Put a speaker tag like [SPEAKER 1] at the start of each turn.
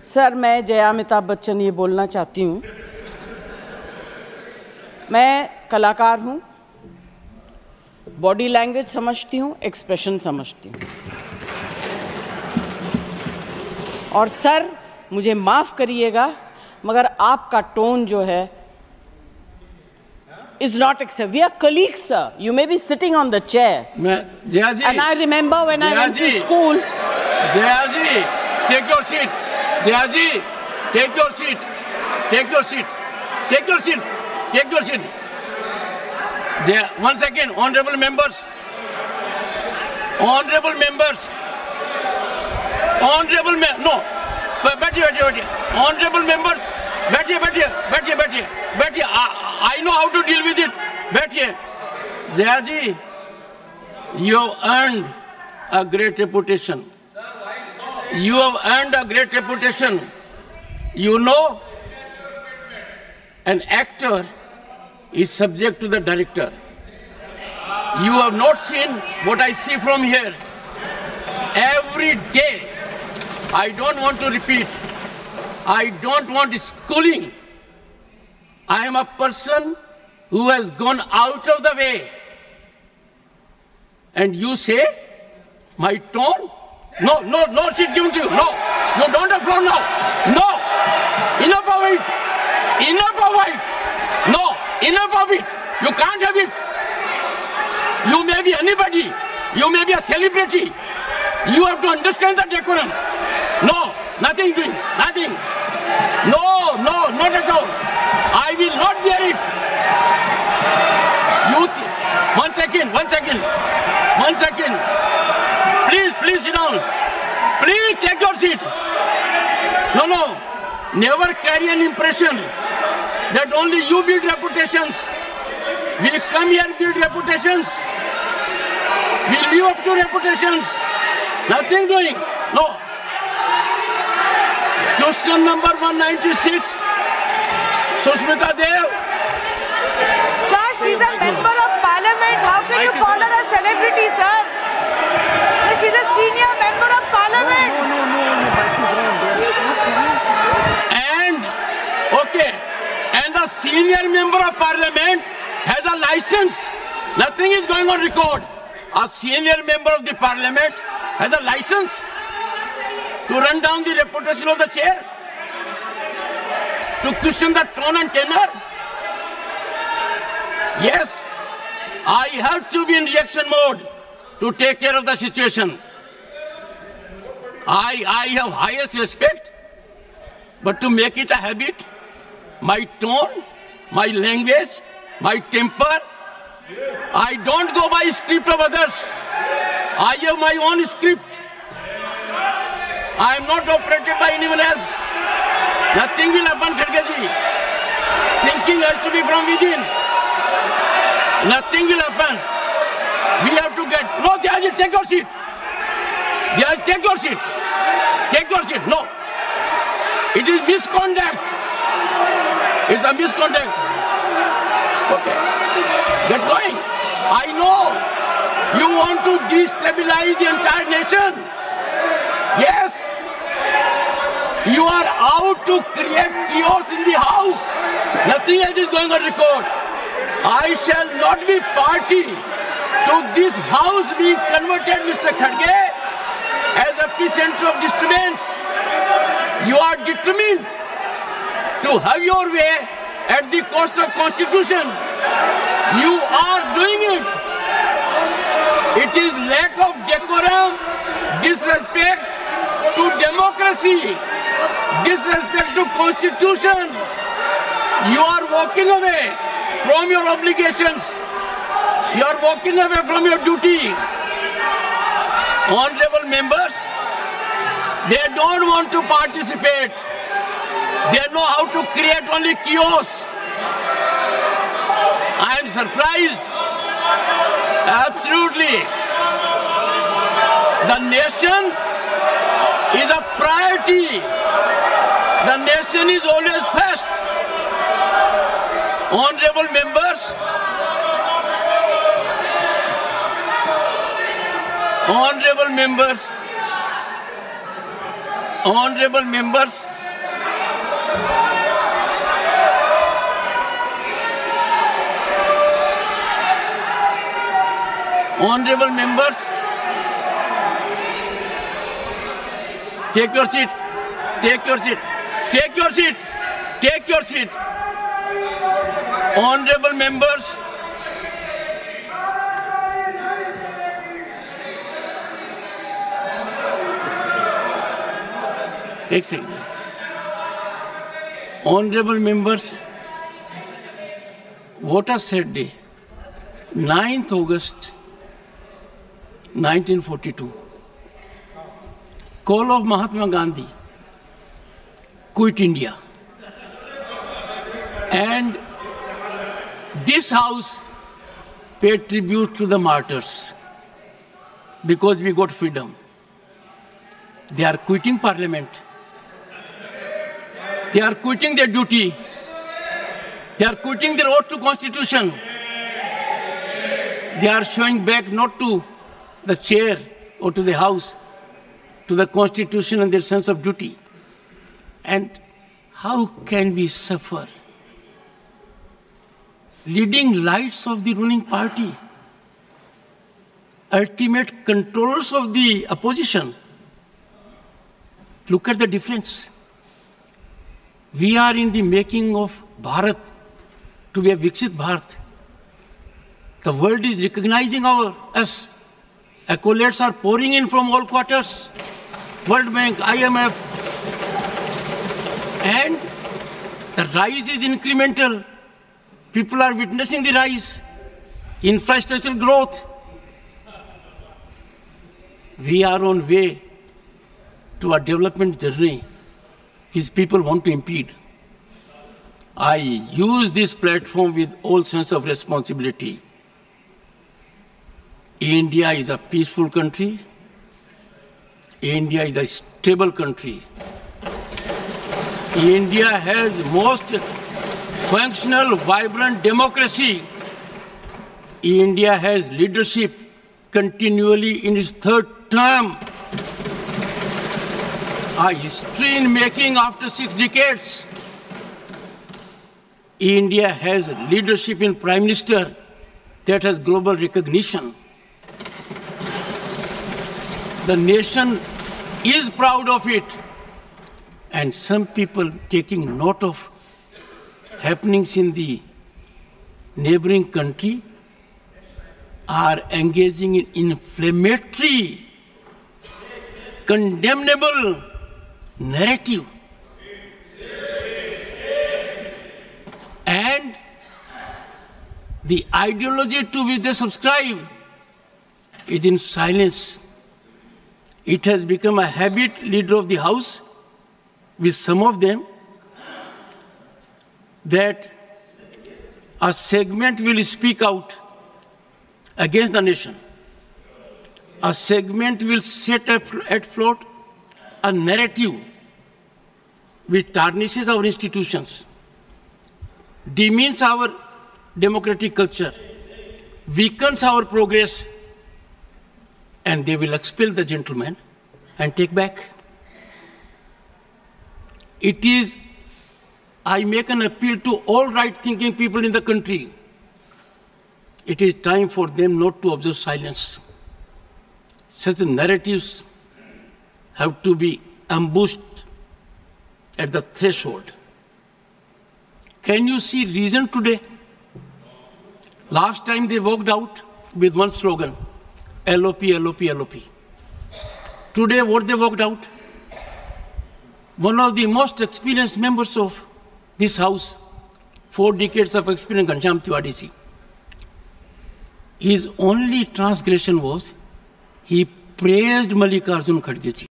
[SPEAKER 1] Sir, मैं जया अमिताभ बच्चन ये बोलना चाहती हूँ। मैं कलाकार हूँ, बॉडी लैंग्वेज समझती हूँ, एक्सप्रेशन समझती हूँ। और सर, मुझे माफ़ करिएगा, मगर आपका टोन जो है is not acceptable. We are colleagues, sir. You may be sitting on the chair.
[SPEAKER 2] Jaya ji.
[SPEAKER 1] And I remember when I went to school.
[SPEAKER 2] Jaya ji, take your seat. Jaya ji, take your seat. Take your seat. Take your seat. Take your seat. Jaya, 1 second, honorable members. Honorable members. Honorable no. बैठिए. Honorable members. बैठिए. I know how to deal with it. बैठिए. Jaya ji, you have earned a great reputation. You have earned a great reputation. You know, an actor is subject to the director. You have not seen what I see from here. Every day, I don't want to repeat. I don't want schooling. I am a person who has gone out of the way. And you say, my tone? No, she's given to you. No, don't applaud now. No, enough of it. No, enough of it. You can't have it. You may be anybody. You may be a celebrity. You have to understand the decorum. No, nothing doing, nothing. No, not at all. I will not bear it. One second. Please sit down. Please take your seat. No. Never carry an impression that only you build reputations. We come here build reputations. We live up to reputations. Nothing doing. No. Question number 196. Sushmita Dev.
[SPEAKER 3] Sir, she's a member of parliament. How can you call her a celebrity, sir? She's a senior member of parliament.
[SPEAKER 2] And the senior member of parliament has a license. Nothing is going on record. A senior member of the parliament has a license to run down the reputation of the chair, to question the tone and tenor. Yes, I have to be in reaction mode to take care of the situation. I have highest respect, but to make it a habit, my tone, my language, my temper, I don't go by script of others. I have my own script. I am not operated by anyone else. Nothing will happen, Kharge ji. Thinking has to be from within. Nothing will happen. We have to get... No, Jaya ji, take your seat. Jaya, take your seat. Take your seat. No. It is misconduct. It's a misconduct. Okay. Get going. I know you want to destabilize the entire nation. Yes. You are out to create chaos in the house. Nothing else is going on record. I shall not be party to this house being converted, Mr. Kharge, as a epicenter of disturbance. You are determined to have your way at the cost of Constitution. You are doing it. It is lack of decorum, disrespect to democracy, disrespect to Constitution. You are walking away from your obligations. You are walking away from your duty. Honorable members, they don't want to participate. They know how to create only chaos. I am surprised. Absolutely. The nation is a priority. The nation is always first. Honorable members, Honorable members, honorable members, take your seat, take your seat, take your seat, take your seat. Honorable members, एक second. Honorable members, what a sad day. 9th August 1942. Call of Mahatma Gandhi. Quit India. And this house paid tribute to the martyrs because we got freedom. They are quitting parliament. They are quitting their duty. They are quitting their oath to constitution. They are showing back not to the chair or to the house, to the constitution and their sense of duty. And how can we suffer? Leading lights of the ruling party, ultimate controllers of the opposition. Look at the difference. We are in the making of Bharat to be a Viksit Bharat. The world is recognizing us. Accolades are pouring in from all quarters. World Bank, IMF. And the rise is incremental. People are witnessing the rise. Infrastructural growth. We are on way to a development journey which people want to impede. I use this platform with all sense of responsibility. India is a peaceful country. India is a stable country. India has most functional, vibrant democracy. India has leadership continually in its third term. A history in making after 6 decades. India has leadership in Prime Minister that has global recognition. The nation is proud of it. And some people taking note of happenings in the neighboring country are engaging in inflammatory, condemnable narrative. And the ideology to which they subscribe is in silence. It has become a habit, leader of the house, with some of them, that a segment will speak out against the nation. A segment will set at float a narrative which tarnishes our institutions, demeans our democratic culture, weakens our progress, and they will expel the gentleman and take back. It is, I make an appeal to all right-thinking people in the country. It is time for them not to observe silence. Such narratives have to be ambushed at the threshold. Can you see reason today? Last time they walked out with one slogan, LOP, LOP, LOP. Today what they walked out? One of the most experienced members of this house, 4 decades of experience, Ghanshyam Tiwari ji. His only transgression was he praised Mallikarjun Kharge ji.